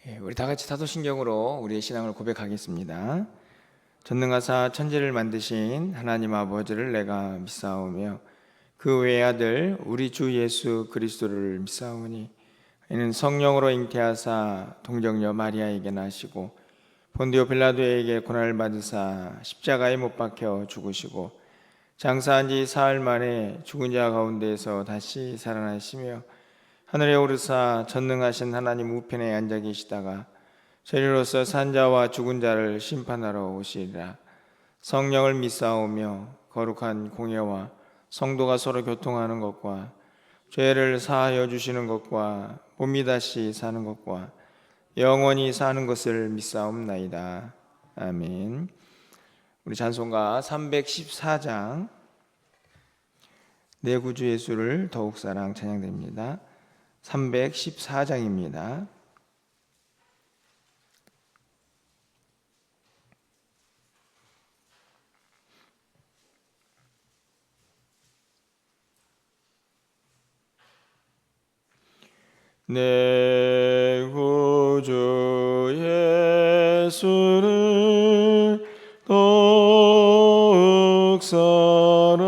우리 다 같이 사도신경으로 우리의 신앙을 고백하겠습니다. 전능하사 천지를 만드신 하나님 아버지를 내가 믿사오며 그 외아들 우리 주 예수 그리스도를 믿사오니 이는 성령으로 잉태하사 동정녀 마리아에게 나시고 본디오 빌라도에게 고난을 받으사 십자가에 못 박혀 죽으시고 장사한 지 사흘 만에 죽은 자 가운데에서 다시 살아나시며 하늘에 오르사 전능하신 하나님 우편에 앉아 계시다가 저리로서 산자와 죽은 자를 심판하러 오시리라. 성령을 믿사오며 거룩한 공예와 성도가 서로 교통하는 것과 죄를 사하여 주시는 것과 몸이 다시 사는 것과 영원히 사는 것을 믿사옵나이다. 아멘. 우리 찬송가 314장 내 구주 예수를 더욱 사랑 찬양드립니다. 314장입니다. 내 구주 예수를 더욱 사랑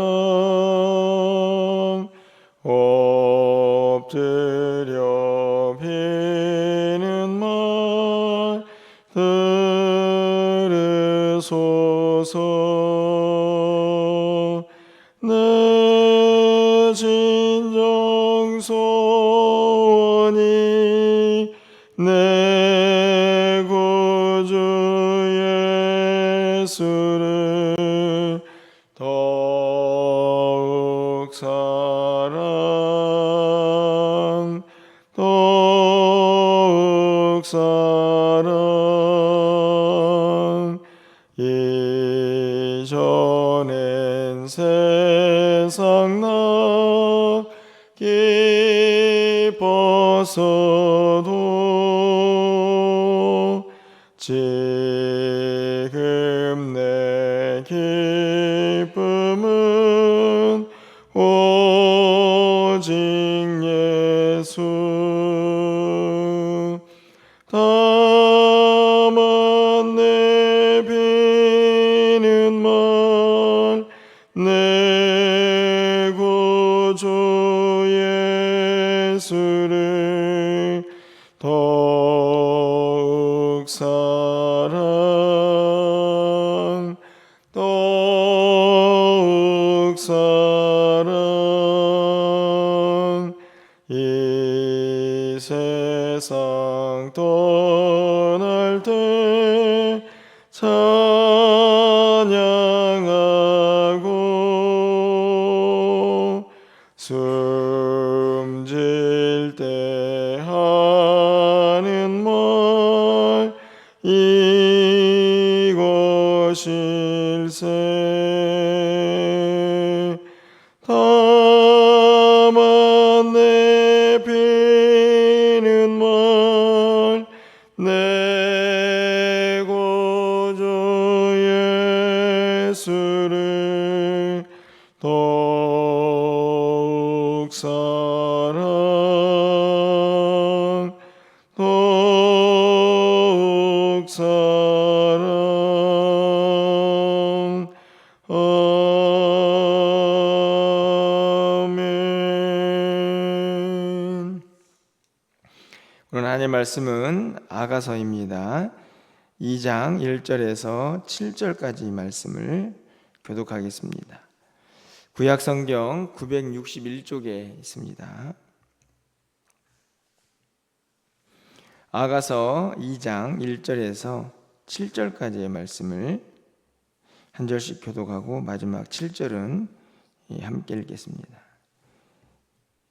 엎드려 비는 말 들으소서. 내 진정 소원이 내 구주 예수를 더욱 사랑 더욱 사랑. 이전엔 세상 나 기뻤어도 지금 내 기쁨은 오직 예수. 다만 내 비는 말 내 구주 예수를 더욱 사랑 더욱 사랑. 이 세상 떠날 때 찬양하고 숨질 때 하는 말 이것일세. 다만 내 비는 말 내 구주 예수를 더욱 사랑 더욱 사랑. 아멘. 오늘 하나님의 말씀은 아가서입니다. 2장 1절에서 7절까지 말씀을 교독하겠습니다. 구약성경 961쪽에 있습니다. 아가서 2장 1절에서 7절까지의 말씀을 한 절씩 교독하고 마지막 7절은 함께 읽겠습니다.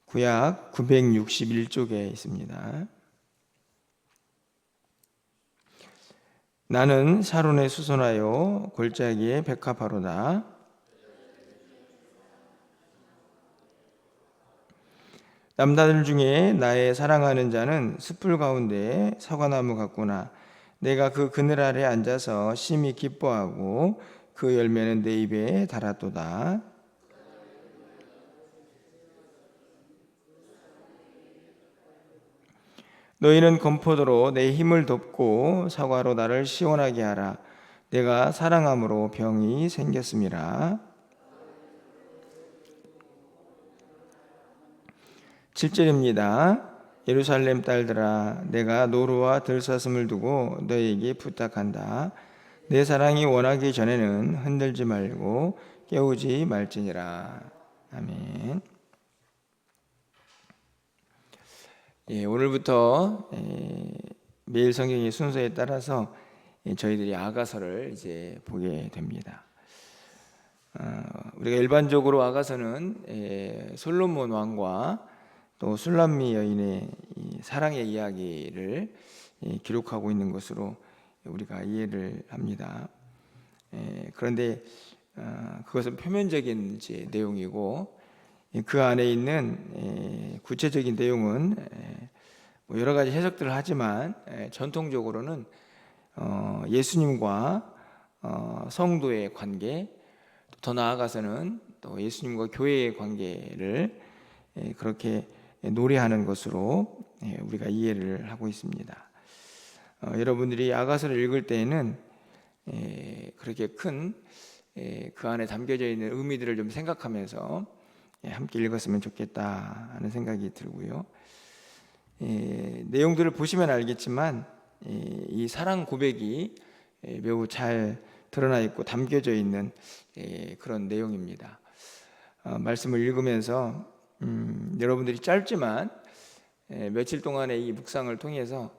구약 961쪽에 있습니다. 나는 샤론에 수선하여 골짜기에 백합화로다. 남자들 중에 나의 사랑하는 자는 숯불 가운데 사과나무 같구나. 내가 그 그늘 아래 앉아서 심히 기뻐하고 그 열매는 내 입에 달았도다. 너희는 건포도로 내 힘을 덮고 사과로 나를 시원하게 하라. 내가 사랑함으로 병이 생겼음이라. 7절입니다. 예루살렘 딸들아, 내가 노루와 들사슴을 두고 너희에게 부탁한다. 내 사랑이 원하기 전에는 흔들지 말고 깨우지 말지니라. 아멘. 오늘부터 매일 성경의 순서에 따라서 저희들이 아가서를 이제 보게 됩니다. 우리가 일반적으로 아가서는 솔로몬 왕과 또 술람미 여인의 사랑의 이야기를 기록하고 있는 것으로 우리가 이해를 합니다. 그런데 그것은 표면적인 이제 내용이고 그 안에 있는 구체적인 내용은 뭐 여러 가지 해석들을 하지만 전통적으로는 예수님과 성도의 관계, 더 나아가서는 또 예수님과 교회의 관계를 그렇게 노래하는 것으로 우리가 이해를 하고 있습니다. 여러분들이 아가서를 읽을 때에는 그렇게 큰 그 안에 담겨져 있는 의미들을 좀 생각하면서 함께 읽었으면 좋겠다 하는 생각이 들고요. 내용들을 보시면 알겠지만 이 사랑 고백이 매우 잘 드러나 있고 담겨져 있는 그런 내용입니다. 말씀을 읽으면서 여러분들이 짧지만 며칠 동안의 이 묵상을 통해서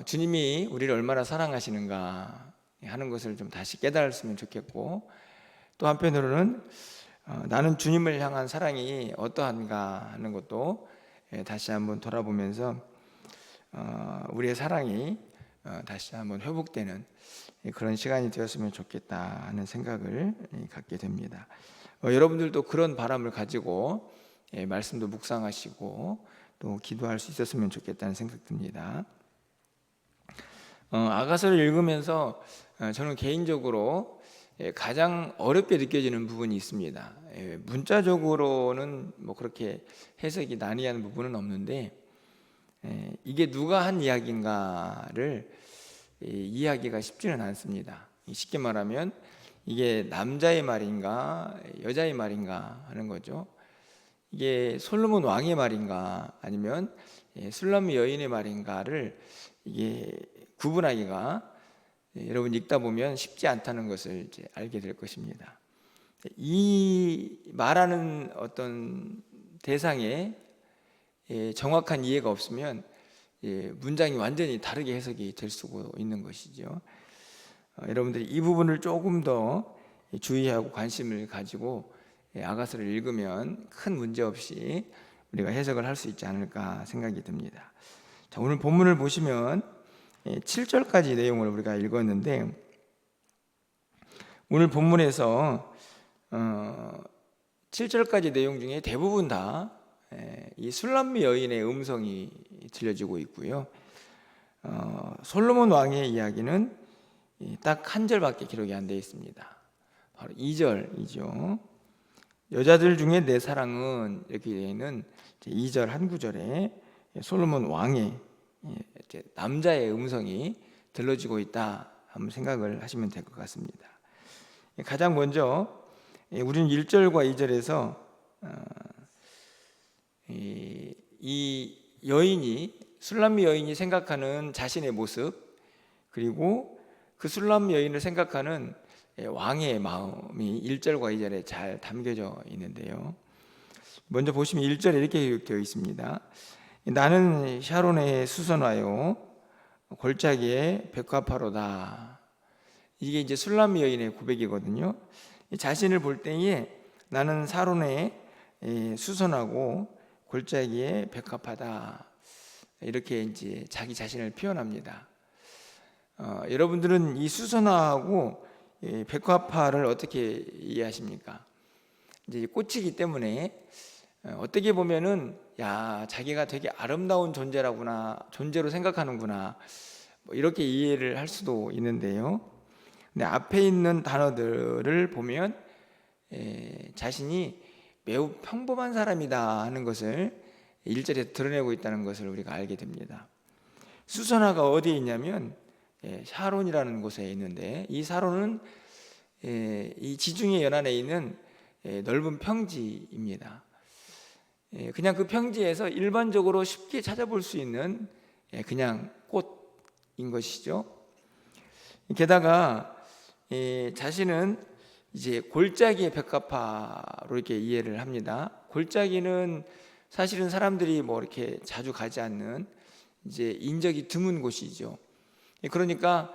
주님이 우리를 얼마나 사랑하시는가 하는 것을 좀 다시 깨달았으면 좋겠고, 또 한편으로는 나는 주님을 향한 사랑이 어떠한가 하는 것도 다시 한번 돌아보면서 우리의 사랑이 다시 한번 회복되는 그런 시간이 되었으면 좋겠다 하는 생각을 갖게 됩니다. 여러분들도 그런 바람을 가지고 말씀도 묵상하시고 또 기도할 수 있었으면 좋겠다는 생각 듭니다. 아가서를 읽으면서 저는 개인적으로 가장 어렵게 느껴지는 부분이 있습니다. 문자적으로는 뭐 그렇게 해석이 난이한 부분은 없는데 이게 누가 한 이야기인가를 이해하기가 쉽지는 않습니다. 쉽게 말하면 이게 남자의 말인가 여자의 말인가 하는 거죠. 이게 솔로몬 왕의 말인가 아니면 술람미 여인의 말인가를 이게 구분하기가 여러분 읽다 보면 쉽지 않다는 것을 이제 알게 될 것입니다. 이 말하는 어떤 대상에 정확한 이해가 없으면 문장이 완전히 다르게 해석이 될 수가 있는 것이죠. 여러분들이 이 부분을 조금 더 주의하고 관심을 가지고 아가서를 읽으면 큰 문제 없이 우리가 해석을 할 수 있지 않을까 생각이 듭니다. 자, 오늘 본문을 보시면 7절까지 내용을 우리가 읽었는데, 오늘 본문에서 7절까지 내용 중에 대부분 다 이 술람미 여인의 음성이 들려지고 있고요. 솔로몬 왕의 이야기는 딱 한 절밖에 기록이 안 되어 있습니다. 바로 2절이죠. 여자들 중에 내 사랑은 이렇게 되어 있는 2절 한 구절에 솔로몬 왕의 남자의 음성이 들려지고 있다 한번 생각을 하시면 될 것 같습니다. 가장 먼저 우리는 1절과 2절에서 이 여인이 술람미 여인이 생각하는 자신의 모습, 그리고 그 술람미 여인을 생각하는 왕의 마음이 1절과 2절에 잘 담겨져 있는데요. 먼저 보시면 1절에 이렇게 되어 있습니다. 나는 샤론의 수선화요 골짜기에 백합화로다. 이게 이제 술람미 여인의 고백이거든요. 자신을 볼 때에 나는 사론의 수선하고 골짜기에 백합화다, 이렇게 이제 자기 자신을 표현합니다. 여러분들은 이 수선화하고 백합화를 어떻게 이해하십니까? 이제 꽃이기 때문에 어떻게 보면은 야, 자기가 되게 아름다운 존재라구나, 존재로 생각하는구나, 뭐 이렇게 이해를 할 수도 있는데요. 근데 앞에 있는 단어들을 보면 자신이 매우 평범한 사람이다 하는 것을 1절에 드러내고 있다는 것을 우리가 알게 됩니다. 수선화가 어디에 있냐면 샤론이라는 곳에 있는데, 이 샤론은 이 지중해 연안에 있는 넓은 평지입니다. 그냥 그 평지에서 일반적으로 쉽게 찾아볼 수 있는 그냥 꽃인 것이죠. 게다가 자신은 이제 골짜기의 백합화로 이렇게 이해를 합니다. 골짜기는 사실은 사람들이 뭐 이렇게 자주 가지 않는 이제 인적이 드문 곳이죠. 그러니까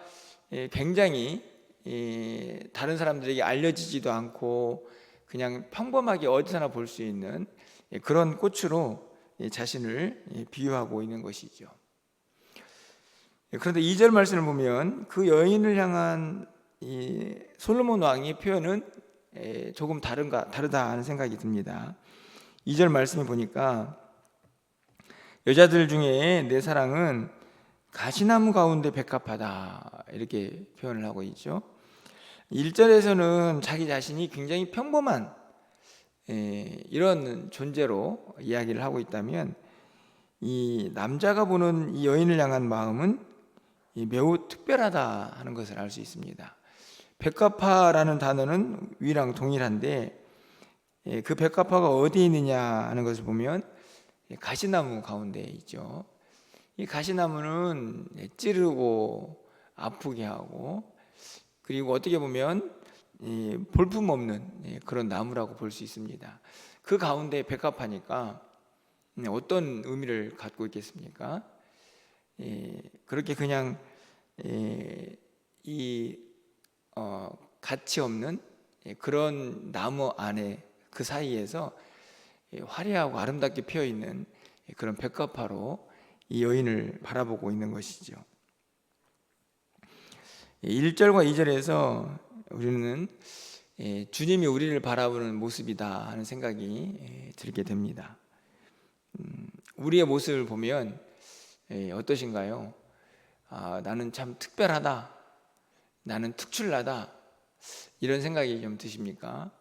굉장히 다른 사람들에게 알려지지도 않고 그냥 평범하게 어디서나 볼 수 있는 그런 꽃으로 자신을 비유하고 있는 것이죠. 그런데 2절 말씀을 보면 그 여인을 향한 이 솔로몬 왕의 표현은 조금 다르다 하는 생각이 듭니다. 2절 말씀을 보니까 여자들 중에 내 사랑은 가시나무 가운데 백합하다 이렇게 표현을 하고 있죠. 1절에서는 자기 자신이 굉장히 평범한 이런 존재로 이야기를 하고 있다면, 이 남자가 보는 이 여인을 향한 마음은 매우 특별하다 하는 것을 알 수 있습니다. 백합화라는 단어는 위랑 동일한데 그 백합화가 어디에 있느냐 하는 것을 보면 가시나무 가운데 있죠. 이 가시나무는 찌르고 아프게 하고, 그리고 어떻게 보면 볼품없는 그런 나무라고 볼 수 있습니다. 그 가운데 백합화니까 어떤 의미를 갖고 있겠습니까? 그렇게 그냥 가치 없는 그런 나무 안에 그 사이에서 화려하고 아름답게 피어 있는 그런 백합화로 이 여인을 바라보고 있는 것이죠. 1절과 2절에서 우리는 주님이 우리를 바라보는 모습이다 하는 생각이 들게 됩니다. 우리의 모습을 보면 어떠신가요? 나는 참 특별하다, 나는 특출나다, 이런 생각이 좀 드십니까?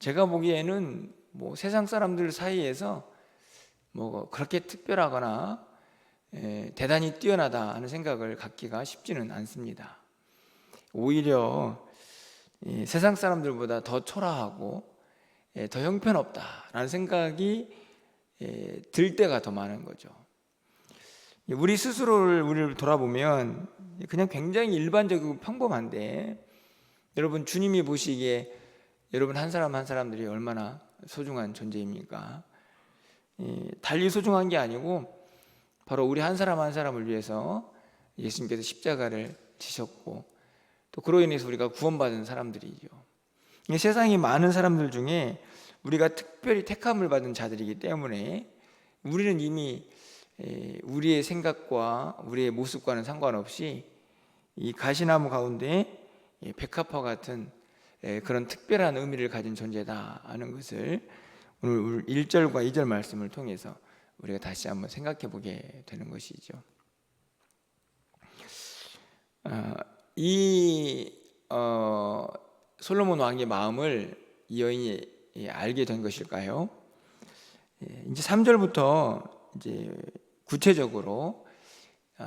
제가 보기에는 뭐 세상 사람들 사이에서 뭐 그렇게 특별하거나 대단히 뛰어나다 하는 생각을 갖기가 쉽지는 않습니다. 오히려 세상 사람들보다 더 초라하고 더 형편없다라는 생각이 들 때가 더 많은 거죠. 우리 스스로를 우리를 돌아보면 그냥 굉장히 일반적이고 평범한데, 여러분 주님이 보시기에 여러분 한 사람 한 사람들이 얼마나 소중한 존재입니까? 달리 소중한 게 아니고 바로 우리 한 사람 한 사람을 위해서 예수님께서 십자가를 지셨고, 또 그로 인해서 우리가 구원받은 사람들이죠. 세상에 많은 사람들 중에 우리가 특별히 택함을 받은 자들이기 때문에 우리는 이미 우리의 생각과 우리의 모습과는 상관없이 이 가시나무 가운데 백합화 같은 그런 특별한 의미를 가진 존재다 하는 것을 오늘 1절과 2절 말씀을 통해서 우리가 다시 한번 생각해 보게 되는 것이죠. 이 솔로몬 왕의 마음을 이 여인이 알게 된 것일까요? 이제 3절부터 이제 구체적으로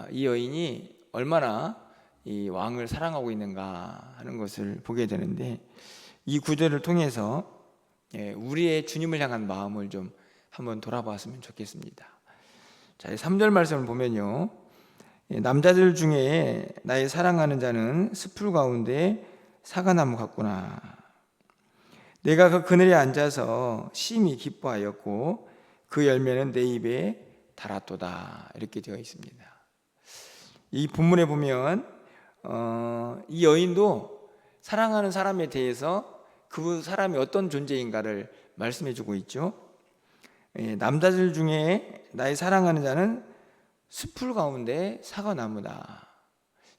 이 여인이 얼마나 이 왕을 사랑하고 있는가 하는 것을 보게 되는데, 이 구절을 통해서 우리의 주님을 향한 마음을 좀 한번 돌아봤으면 좋겠습니다. 자, 3절 말씀을 보면요, 남자들 중에 나의 사랑하는 자는 숲풀 가운데 사과나무 같구나. 내가 그 그늘에 앉아서 심히 기뻐하였고 그 열매는 내 입에 달았도다, 이렇게 되어 있습니다. 이 본문에 보면 이 여인도 사랑하는 사람에 대해서 그 사람이 어떤 존재인가를 말씀해주고 있죠. 남자들 중에 나의 사랑하는 자는 숲풀 가운데 사과나무다.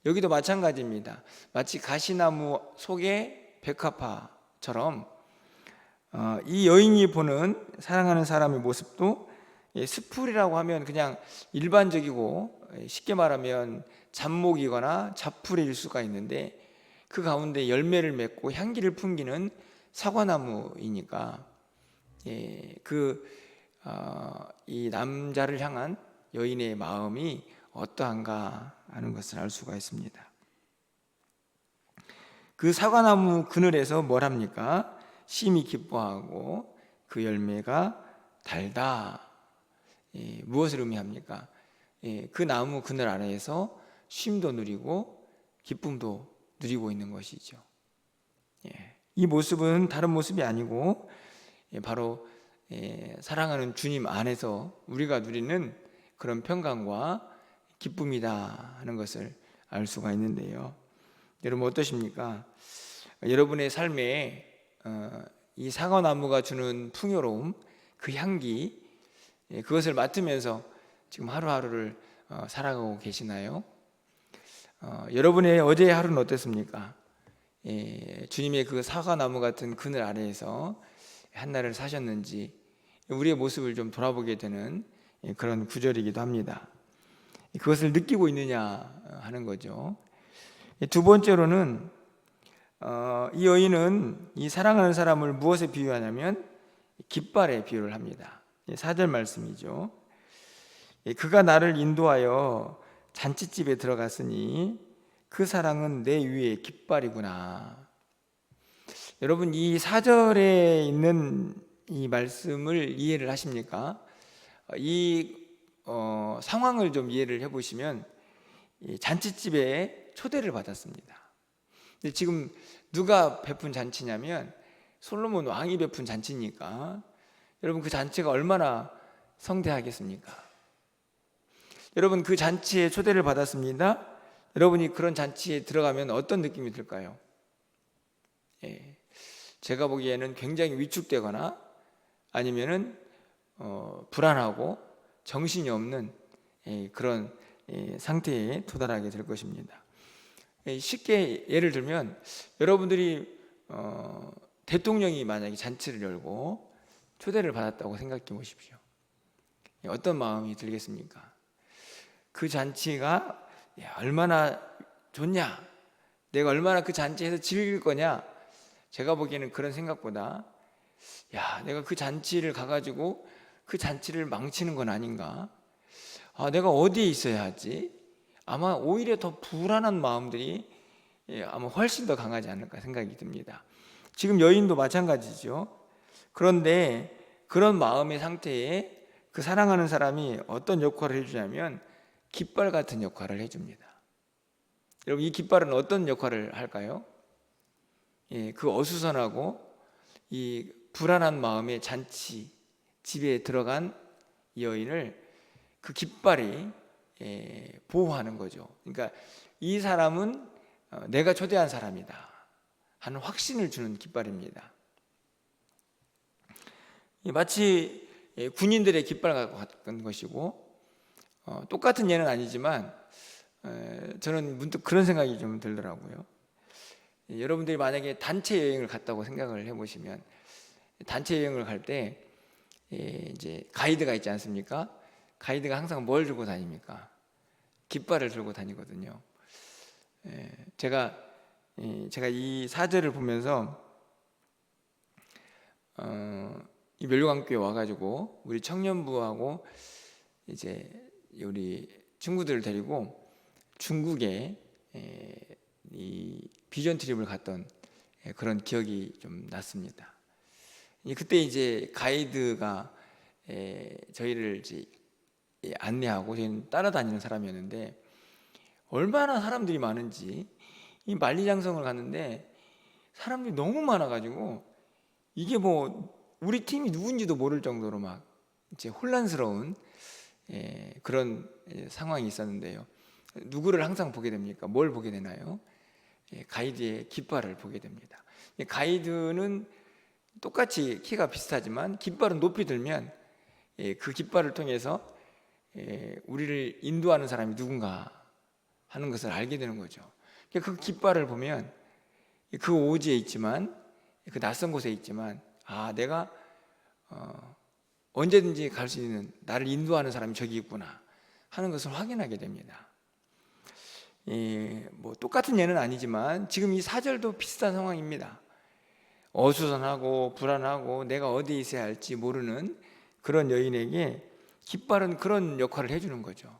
여기도 마찬가지입니다. 마치 가시나무 속에 백합화처럼 이 여인이 보는 사랑하는 사람의 모습도 숲풀이라고 하면 그냥 일반적이고 쉽게 말하면 잡목이거나 잡풀일 수가 있는데, 그 가운데 열매를 맺고 향기를 풍기는 사과나무이니까 이 남자를 향한 여인의 마음이 어떠한가 하는 것을 알 수가 있습니다. 그 사과나무 그늘에서 뭘 합니까? 심히 기뻐하고 그 열매가 달다. 무엇을 의미합니까? 그 나무 그늘 아래에서 쉼도 누리고 기쁨도 누리고 있는 것이죠. 이 모습은 다른 모습이 아니고 바로 사랑하는 주님 안에서 우리가 누리는 그런 평강과 기쁨이다 하는 것을 알 수가 있는데요. 여러분 어떠십니까? 여러분의 삶에 이 사과나무가 주는 풍요로움, 그 향기, 그것을 맡으면서 지금 하루하루를 살아가고 계시나요? 여러분의 어제의 하루는 어땠습니까? 주님의 그 사과나무 같은 그늘 아래에서 한날을 사셨는지 우리의 모습을 좀 돌아보게 되는 그런 구절이기도 합니다. 그것을 느끼고 있느냐 하는 거죠. 두 번째로는 이 여인은 이 사랑하는 사람을 무엇에 비유하냐면 깃발에 비유를 합니다. 4절 말씀이죠. 그가 나를 인도하여 잔치집에 들어갔으니 그 사랑은 내 위에 깃발이구나. 여러분 이 4절에 있는 이 말씀을 이해를 하십니까? 이 상황을 좀 이해를 해보시면 잔치집에 초대를 받았습니다. 근데 지금 누가 베푼 잔치냐면 솔로몬 왕이 베푼 잔치니까 여러분 그 잔치가 얼마나 성대하겠습니까? 여러분 그 잔치에 초대를 받았습니다. 여러분이 그런 잔치에 들어가면 어떤 느낌이 들까요? 제가 보기에는 굉장히 위축되거나 아니면은 불안하고 정신이 없는 그런 상태에 도달하게 될 것입니다. 쉽게 예를 들면 여러분들이 대통령이 만약에 잔치를 열고 초대를 받았다고 생각해 보십시오. 어떤 마음이 들겠습니까? 그 잔치가 얼마나 좋냐, 내가 얼마나 그 잔치에서 즐길 거냐. 제가 보기에는 그런 생각보다 내가 그 잔치를 가가지고 그 잔치를 망치는 건 아닌가, 내가 어디에 있어야 하지, 아마 오히려 더 불안한 마음들이 아마 훨씬 더 강하지 않을까 생각이 듭니다. 지금 여인도 마찬가지죠. 그런데 그런 마음의 상태에 그 사랑하는 사람이 어떤 역할을 해주냐면 깃발 같은 역할을 해줍니다. 여러분 이 깃발은 어떤 역할을 할까요? 그 어수선하고 이 불안한 마음의 잔치 집에 들어간 이 여인을 그 깃발이 보호하는 거죠. 그러니까 이 사람은 내가 초대한 사람이다 하는 확신을 주는 깃발입니다. 마치 군인들의 깃발 같은 것이고 똑같은 예는 아니지만 저는 문득 그런 생각이 좀 들더라고요. 여러분들이 만약에 단체 여행을 갔다고 생각을 해보시면 단체 여행을 갈 때 이제 가이드가 있지 않습니까? 가이드가 항상 뭘 들고 다닙니까? 깃발을 들고 다니거든요. 제가 이 사제를 보면서 이 멸류관교회 와가지고 우리 청년부하고 이제 우리 친구들을 데리고 중국에 이 비전 트립을 갔던 그런 기억이 좀 났습니다. 그때 이제 가이드가 저희를 이제 안내하고 저희는 따라다니는 사람이었는데 얼마나 사람들이 많은지 이 만리장성을 갔는데 사람들이 너무 많아가지고 이게 뭐 우리 팀이 누군지도 모를 정도로 막 이제 혼란스러운 그런 상황이 있었는데요. 누구를 항상 보게 됩니까? 뭘 보게 되나요? 가이드의 깃발을 보게 됩니다. 가이드는 똑같이 키가 비슷하지만 깃발은 높이 들면 그 깃발을 통해서 우리를 인도하는 사람이 누군가 하는 것을 알게 되는 거죠. 그 깃발을 보면 그 오지에 있지만 그 낯선 곳에 있지만 내가 언제든지 갈 수 있는 나를 인도하는 사람이 저기 있구나 하는 것을 확인하게 됩니다. 뭐 똑같은 예는 아니지만 지금 이 4절도 비슷한 상황입니다. 어수선하고 불안하고 내가 어디에 있어야 할지 모르는 그런 여인에게 깃발은 그런 역할을 해주는 거죠.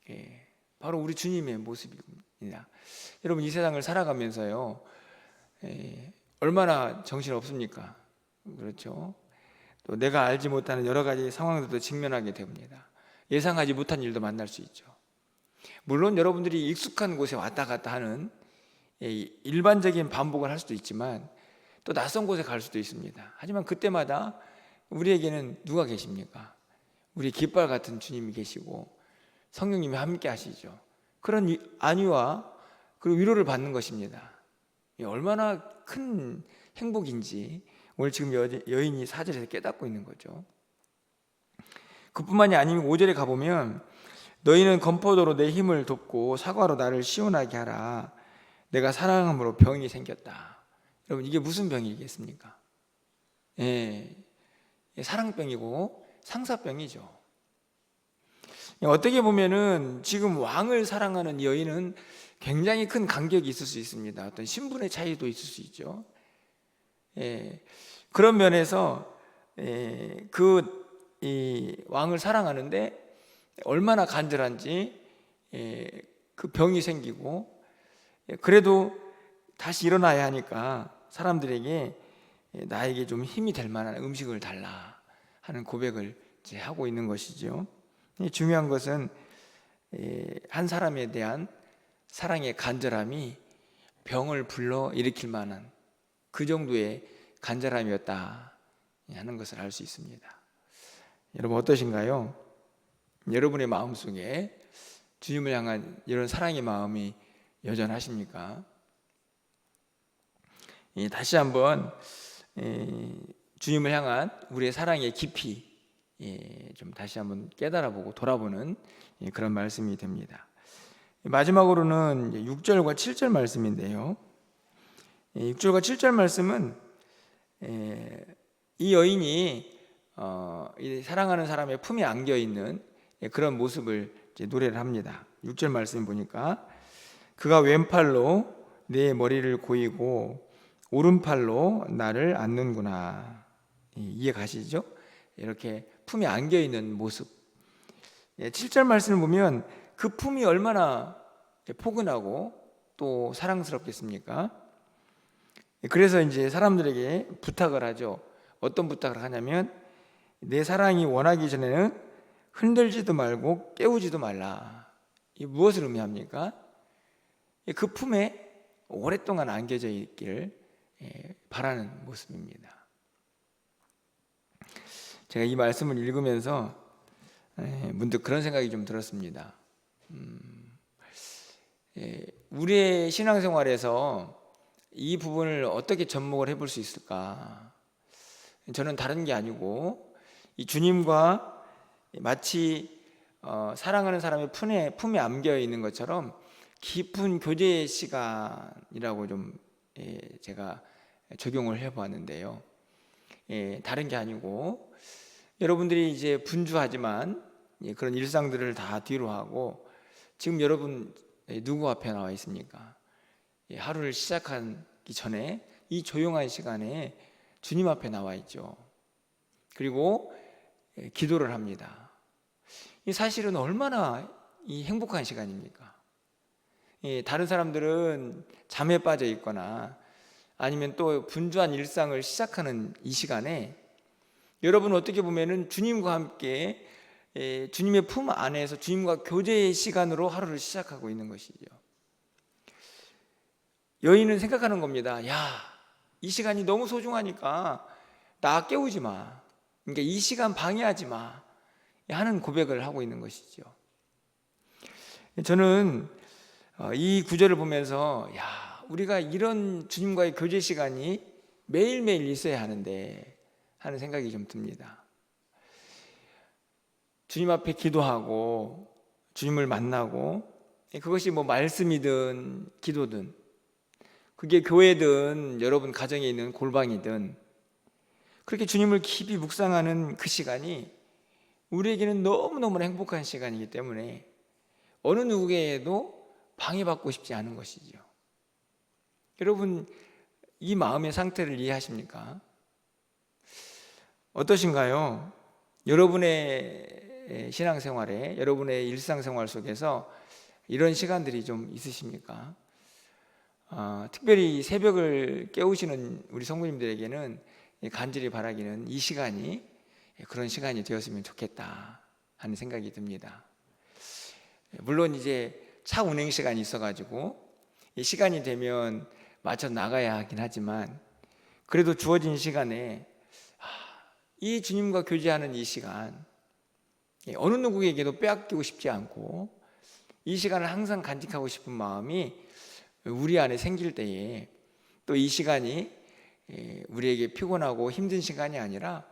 예, 바로 우리 주님의 모습입니다. 여러분, 이 세상을 살아가면서요, 얼마나 정신 없습니까? 그렇죠. 또 내가 알지 못하는 여러 가지 상황들도 직면하게 됩니다. 예상하지 못한 일도 만날 수 있죠. 물론 여러분들이 익숙한 곳에 왔다 갔다 하는 일반적인 반복을 할 수도 있지만 또 낯선 곳에 갈 수도 있습니다. 하지만 그때마다 우리에게는 누가 계십니까? 우리 깃발 같은 주님이 계시고 성령님이 함께 하시죠. 그런 안위와 그리고 위로를 받는 것입니다. 얼마나 큰 행복인지 오늘 지금 여인이 4절에서 깨닫고 있는 거죠. 그뿐만이 아니고 5절에 가보면 너희는 건포도로 내 힘을 돕고 사과로 나를 시원하게 하라. 내가 사랑함으로 병이 생겼다. 여러분, 이게 무슨 병이겠습니까? 사랑병이고 상사병이죠. 어떻게 보면은 지금 왕을 사랑하는 여인은 굉장히 큰 간격이 있을 수 있습니다. 어떤 신분의 차이도 있을 수 있죠. 그런 면에서 이 왕을 사랑하는데 얼마나 간절한지 그 병이 생기고 그래도 다시 일어나야 하니까 사람들에게 나에게 좀 힘이 될 만한 음식을 달라 하는 고백을 이제 하고 있는 것이죠. 중요한 것은 한 사람에 대한 사랑의 간절함이 병을 불러 일으킬 만한 그 정도의 간절함이었다 하는 것을 알 수 있습니다. 여러분, 어떠신가요? 여러분의 마음속에 주님을 향한 이런 사랑의 마음이 여전하십니까? 다시 한번 주님을 향한 우리의 사랑의 깊이 좀 다시 한번 깨달아보고 돌아보는 그런 말씀이 됩니다. 마지막으로는 6절과 7절 말씀인데요. 6절과 7절 말씀은 이 여인이 사랑하는 사람의 품에 안겨 있는 그런 모습을 이제 노래를 합니다. 6절 말씀 보니까 그가 왼팔로 내 머리를 고이고 오른팔로 나를 안는구나. 이해 가시죠? 이렇게 품에 안겨 있는 모습. 7절 말씀을 보면 그 품이 얼마나 포근하고 또 사랑스럽겠습니까? 그래서 이제 사람들에게 부탁을 하죠. 어떤 부탁을 하냐면 내 사랑이 원하기 전에는 흔들지도 말고 깨우지도 말라. 이 무엇을 의미합니까? 그 품에 오랫동안 안겨져 있기를 바라는 모습입니다. 제가 이 말씀을 읽으면서 문득 그런 생각이 좀 들었습니다. 우리의 신앙생활에서 이 부분을 어떻게 접목을 해볼 수 있을까? 저는 다른 게 아니고 이 주님과 마치 사랑하는 사람의 품에 안겨 있는 것처럼 깊은 교제의 시간이라고 좀 제가 적용을 해보았는데요. 다른 게 아니고 여러분들이 이제 분주하지만 그런 일상들을 다 뒤로 하고 지금 여러분 누구 앞에 나와 있습니까? 하루를 시작하기 전에 이 조용한 시간에 주님 앞에 나와 있죠. 그리고 기도를 합니다. 이 사실은 얼마나 이 행복한 시간입니까? 다른 사람들은 잠에 빠져 있거나 아니면 또 분주한 일상을 시작하는 이 시간에 여러분은 어떻게 보면은 주님과 함께 주님의 품 안에서 주님과 교제의 시간으로 하루를 시작하고 있는 것이죠. 여인은 생각하는 겁니다. 야, 이 시간이 너무 소중하니까 나 깨우지 마. 그러니까 이 시간 방해하지 마 하는 고백을 하고 있는 것이죠. 저는 이 구절을 보면서 야, 우리가 이런 주님과의 교제 시간이 매일매일 있어야 하는데 하는 생각이 좀 듭니다. 주님 앞에 기도하고 주님을 만나고 그것이 뭐 말씀이든 기도든 그게 교회든 여러분 가정에 있는 골방이든 그렇게 주님을 깊이 묵상하는 그 시간이 우리에게는 너무너무 행복한 시간이기 때문에 어느 누구에게도 방해받고 싶지 않은 것이죠. 여러분 이 마음의 상태를 이해하십니까? 어떠신가요? 여러분의 신앙생활에, 여러분의 일상생활 속에서 이런 시간들이 좀 있으십니까? 특별히 새벽을 깨우시는 우리 성도님들에게는 간절히 바라기는 이 시간이 그런 시간이 되었으면 좋겠다 하는 생각이 듭니다. 물론 이제 차 운행 시간이 있어가지고 이 시간이 되면 맞춰 나가야 하긴 하지만, 그래도 주어진 시간에 이 주님과 교제하는 이 시간, 어느 누구에게도 빼앗기고 싶지 않고 이 시간을 항상 간직하고 싶은 마음이 우리 안에 생길 때에, 또 이 시간이 우리에게 피곤하고 힘든 시간이 아니라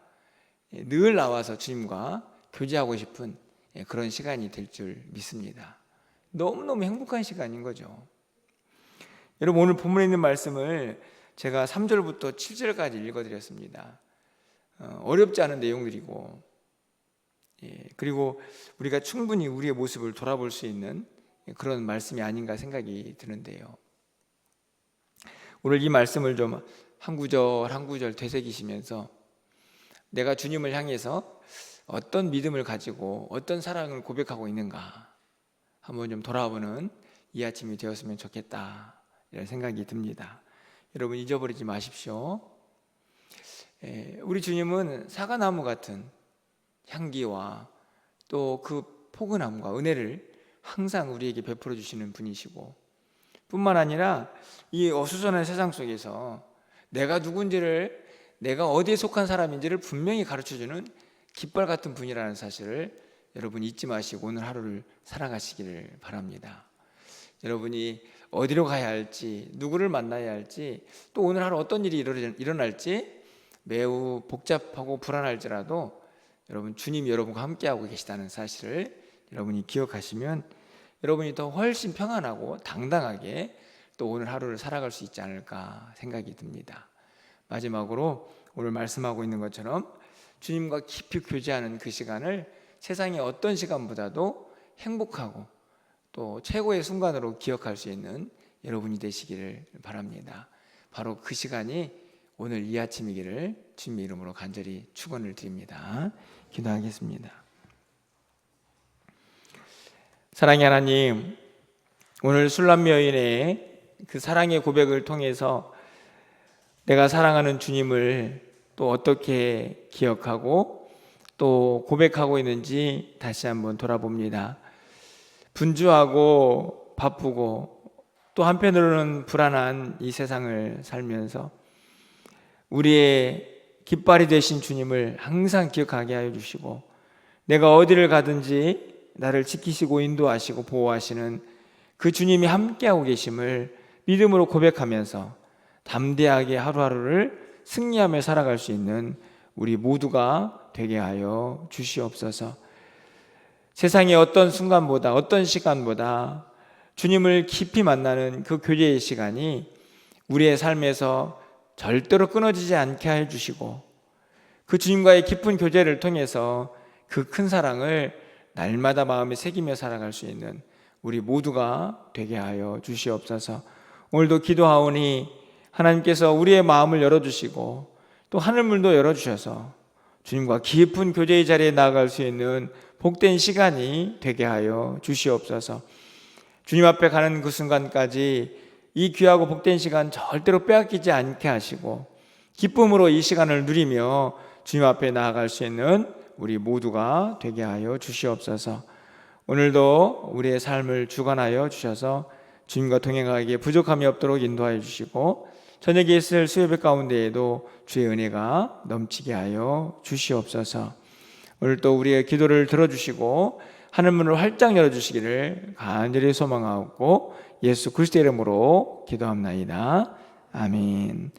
늘 나와서 주님과 교제하고 싶은 그런 시간이 될 줄 믿습니다. 너무너무 행복한 시간인 거죠. 여러분, 오늘 본문에 있는 말씀을 제가 3절부터 7절까지 읽어드렸습니다. 어렵지 않은 내용들이고, 그리고 우리가 충분히 우리의 모습을 돌아볼 수 있는 그런 말씀이 아닌가 생각이 드는데요. 오늘 이 말씀을 좀 한 구절 한 구절 되새기시면서 내가 주님을 향해서 어떤 믿음을 가지고 어떤 사랑을 고백하고 있는가 한번 좀 돌아보는 이 아침이 되었으면 좋겠다, 이런 생각이 듭니다. 여러분, 잊어버리지 마십시오. 우리 주님은 사과나무 같은 향기와 또 그 포근함과 은혜를 항상 우리에게 베풀어 주시는 분이시고, 뿐만 아니라 이 어수선한 세상 속에서 내가 누군지를, 내가 어디에 속한 사람인지를 분명히 가르쳐주는 깃발 같은 분이라는 사실을 여러분 잊지 마시고 오늘 하루를 살아가시기를 바랍니다. 여러분이 어디로 가야 할지, 누구를 만나야 할지, 또 오늘 하루 어떤 일이 일어날지 매우 복잡하고 불안할지라도 여러분, 주님이 여러분과 함께하고 계시다는 사실을 여러분이 기억하시면 여러분이 더 훨씬 평안하고 당당하게 또 오늘 하루를 살아갈 수 있지 않을까 생각이 듭니다. 마지막으로 오늘 말씀하고 있는 것처럼 주님과 깊이 교제하는 그 시간을 세상의 어떤 시간보다도 행복하고 또 최고의 순간으로 기억할 수 있는 여러분이 되시기를 바랍니다. 바로 그 시간이 오늘 이 아침이기를 주님의 이름으로 간절히 축원을 드립니다. 기도하겠습니다. 사랑의 하나님, 오늘 술람미 여인의 그 사랑의 고백을 통해서 내가 사랑하는 주님을 또 어떻게 기억하고 또 고백하고 있는지 다시 한번 돌아봅니다. 분주하고 바쁘고 또 한편으로는 불안한 이 세상을 살면서 우리의 깃발이 되신 주님을 항상 기억하게 하여 주시고, 내가 어디를 가든지 나를 지키시고 인도하시고 보호하시는 그 주님이 함께하고 계심을 믿음으로 고백하면서 담대하게 하루하루를 승리하며 살아갈 수 있는 우리 모두가 되게 하여 주시옵소서. 세상의 어떤 순간보다, 어떤 시간보다 주님을 깊이 만나는 그 교제의 시간이 우리의 삶에서 절대로 끊어지지 않게 해 주시고, 그 주님과의 깊은 교제를 통해서 그 큰 사랑을 날마다 마음에 새기며 살아갈 수 있는 우리 모두가 되게 하여 주시옵소서. 오늘도 기도하오니 하나님께서 우리의 마음을 열어주시고 또 하늘문도 열어주셔서 주님과 깊은 교제의 자리에 나아갈 수 있는 복된 시간이 되게 하여 주시옵소서. 주님 앞에 가는 그 순간까지 이 귀하고 복된 시간 절대로 빼앗기지 않게 하시고 기쁨으로 이 시간을 누리며 주님 앞에 나아갈 수 있는 우리 모두가 되게 하여 주시옵소서. 오늘도 우리의 삶을 주관하여 주셔서 주님과 동행하기에 부족함이 없도록 인도하여 주시고, 저녁에 있을 수요예배 가운데에도 주의 은혜가 넘치게 하여 주시옵소서. 오늘 또 우리의 기도를 들어주시고 하늘문을 활짝 열어주시기를 간절히 소망하고 예수 그리스도의 이름으로 기도합나이다. 아멘.